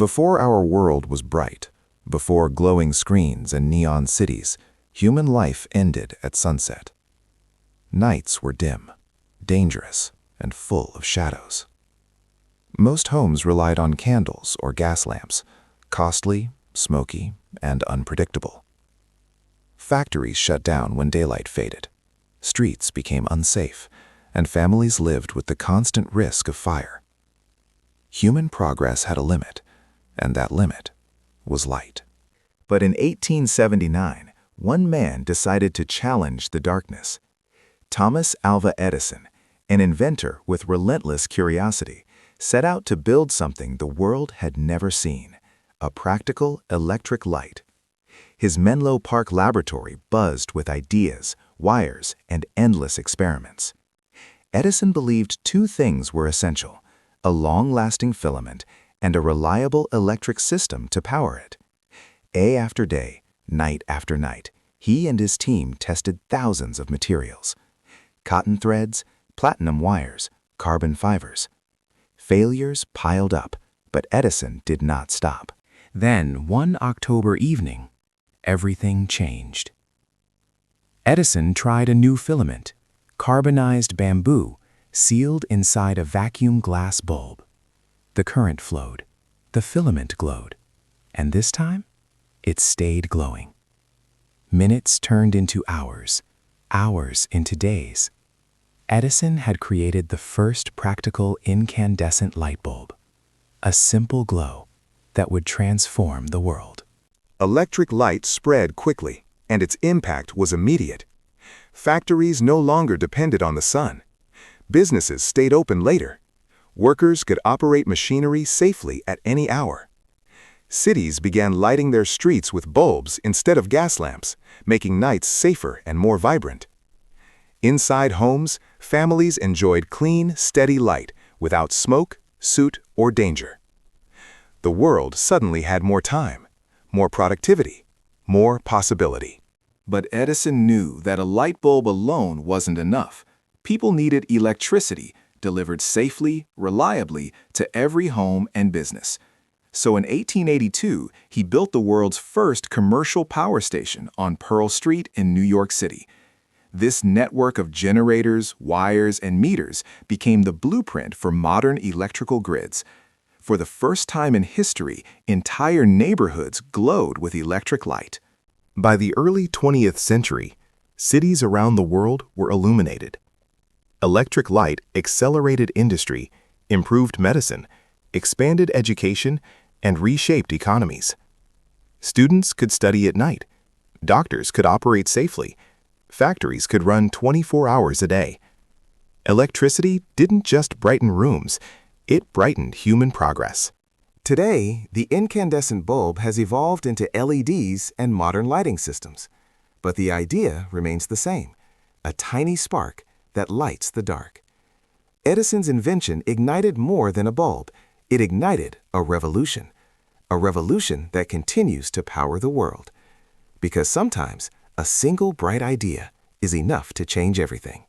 Before our world was bright, before glowing screens and neon cities, human life ended at sunset. Nights were dim, dangerous, and full of shadows. Most homes relied on candles or gas lamps, costly, smoky, and unpredictable. Factories shut down when daylight faded. Streets became unsafe, and families lived with the constant risk of fire. Human progress had a limit, and that limit was light. But in 1879, one man decided to challenge the darkness. Thomas Alva Edison, an inventor with relentless curiosity, set out to build something the world had never seen, a practical electric light. His Menlo Park laboratory buzzed with ideas, wires, and endless experiments. Edison believed two things were essential: a long-lasting filament and a reliable electric system to power it. Day after day, night after night, he and his team tested thousands of materials: cotton threads, platinum wires, carbon fibers. Failures piled up, but Edison did not stop. Then, one October evening, everything changed. Edison tried a new filament, carbonized bamboo, sealed inside a vacuum glass bulb. The current flowed, the filament glowed, and this time, it stayed glowing. Minutes turned into hours, hours into days. Edison had created the first practical incandescent light bulb, a simple glow that would transform the world. Electric light spread quickly, and its impact was immediate. Factories no longer depended on the sun. Businesses stayed open later. Workers could operate machinery safely at any hour. Cities began lighting their streets with bulbs instead of gas lamps, making nights safer and more vibrant. Inside homes, families enjoyed clean, steady light without smoke, soot, or danger. The world suddenly had more time, more productivity, more possibility. But Edison knew that a light bulb alone wasn't enough. People needed electricity delivered safely, reliably to every home and business. So in 1882, he built the world's first commercial power station on Pearl Street in New York City. This network of generators, wires, and meters became the blueprint for modern electrical grids. For the first time in history, entire neighborhoods glowed with electric light. By the early 20th century, cities around the world were illuminated. Electric light accelerated industry, improved medicine, expanded education, and reshaped economies. Students could study at night. Doctors could operate safely. Factories could run 24 hours a day. Electricity didn't just brighten rooms, it brightened human progress. Today, the incandescent bulb has evolved into LEDs and modern lighting systems. But the idea remains the same: a tiny spark that lights the dark. Edison's invention ignited more than a bulb. It ignited a revolution that continues to power the world. Because sometimes, a single bright idea is enough to change everything.